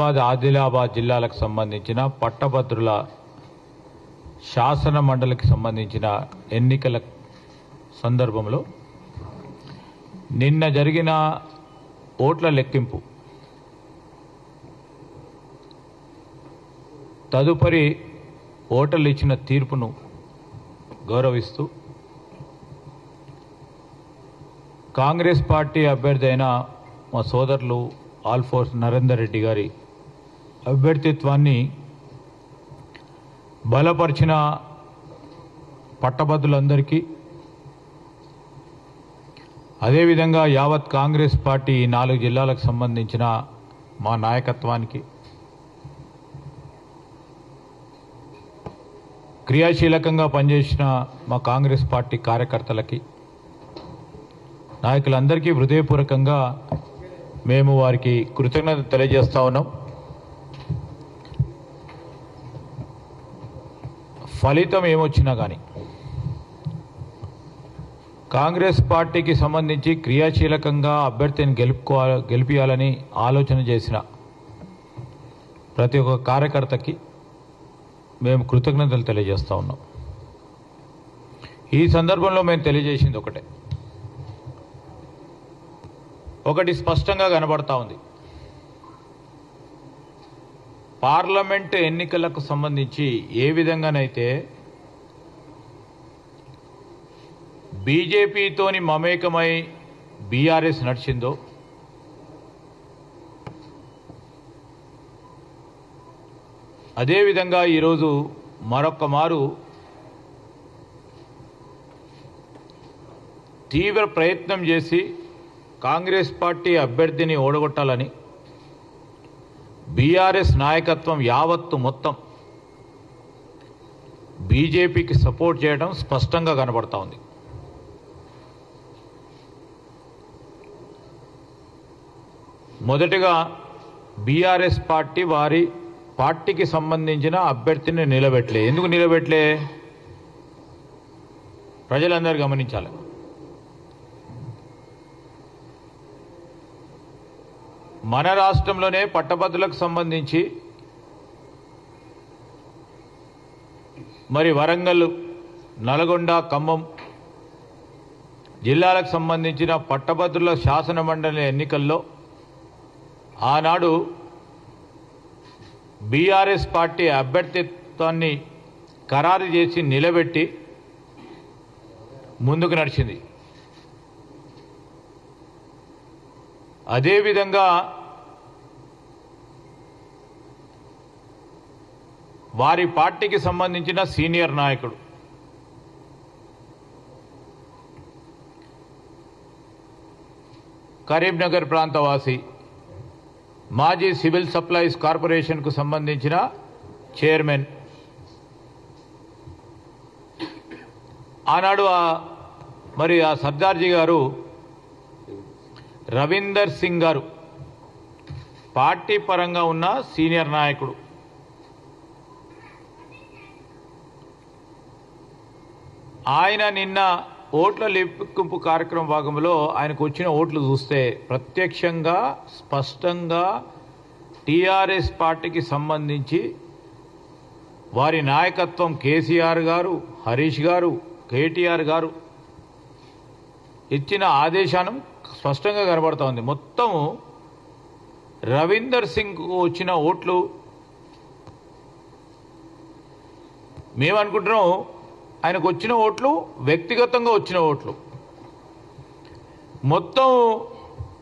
ఆదిలాబాద్ జిల్లాలకు సంబంధించిన పట్టభద్రుల శాసన మండలికి సంబంధించిన ఎన్నికల సందర్భంలో నిన్న జరిగిన ఓట్ల లెక్కింపు తదుపరి ఓటర్లు ఇచ్చిన తీర్పును గౌరవిస్తూ కాంగ్రెస్ పార్టీ అభ్యర్థి అయిన మా సోదరులు ఆల్ఫోర్స్ నరేందర్ రెడ్డి గారి అభ్యర్థిత్వాన్ని బలపరిచిన పట్టభద్రులందరికీ, అదేవిధంగా యావత్ కాంగ్రెస్ పార్టీ 4 జిల్లాలకు సంబంధించిన మా నాయకత్వానికి, క్రియాశీలకంగా పనిచేసిన మా కాంగ్రెస్ పార్టీ కార్యకర్తలకి, నాయకులందరికీ హృదయపూర్వకంగా మేము వారికి కృతజ్ఞత తెలియజేస్తా ఉన్నాం. ఫలితం ఏమొచ్చినా కానీ కాంగ్రెస్ పార్టీకి సంబంధించి క్రియాశీలకంగా అభ్యర్థిని గెలిపించాలని ఆలోచన చేసిన ప్రతి ఒక్క కార్యకర్తకి మేము కృతజ్ఞతలు తెలియజేస్తూ ఉన్నాం. ఈ సందర్భంలో మేము తెలియజేసింది ఒకటి స్పష్టంగా కనబడతా ఉంది. పార్లమెంట్ ఎన్నికలకు సంబంధించి ఏ విధంగానైతే బీజేపీతోని మమేకమై బీఆర్ఎస్ నడిచిందో, అదేవిధంగా ఈరోజు మరొక్క మారు తీవ్ర ప్రయత్నం చేసి కాంగ్రెస్ పార్టీ అభ్యర్థిని ఓడగొట్టాలని బీఆర్ఎస్ నాయకత్వం యావత్తు మొత్తం బీజేపీకి సపోర్ట్ చేయడం స్పష్టంగా కనబడతా ఉంది. మొదటిగా బీఆర్ఎస్ పార్టీ వారి పార్టీకి సంబంధించిన అభ్యర్థిని నిలబెట్టలే. ఎందుకు నిలబెట్టలే? ప్రజలందరూ గమనించాలి. మన రాష్ట్రంలోనే పట్టభద్రులకు సంబంధించి మరి వరంగల్, నల్గొండ, ఖమ్మం జిల్లాలకు సంబంధించిన పట్టభద్రుల శాసన మండలి ఎన్నికల్లో ఆనాడు బీఆర్ఎస్ పార్టీ అభ్యర్థిత్వాన్ని ఖరారు చేసి నిలబెట్టి ముందుకు నడిచింది. అదేవిధంగా వారి పార్టీకి సంబంధించిన సీనియర్ నాయకుడు కరీంనగర్ ప్రాంతవాసి, మాజీ సివిల్ సప్లైస్ కార్పొరేషన్కు సంబంధించిన చైర్మన్, ఆనాడు మరి ఆ సర్దార్జీ గారు రవీందర్ సింగ్ గారు పార్టీ పరంగా ఉన్న సీనియర్ నాయకుడు. ఆయన నిన్న ఓట్ల లెక్కింపు కార్యక్రమం భాగంలో ఆయనకు వచ్చిన ఓట్లు చూస్తే ప్రత్యక్షంగా స్పష్టంగా టీఆర్ఎస్ పార్టీకి సంబంధించి వారి నాయకత్వం కేసీఆర్ గారు, హరీష్ గారు, కేటీఆర్ గారు ఇచ్చిన ఆదేశానం స్పష్టంగా కనబడతా ఉంది. మొత్తం రవీందర్ సింగ్ వచ్చిన ఓట్లు మేమనుకుంటున్నాం ఆయనకు వచ్చిన ఓట్లు వ్యక్తిగతంగా వచ్చిన ఓట్లు. మొత్తం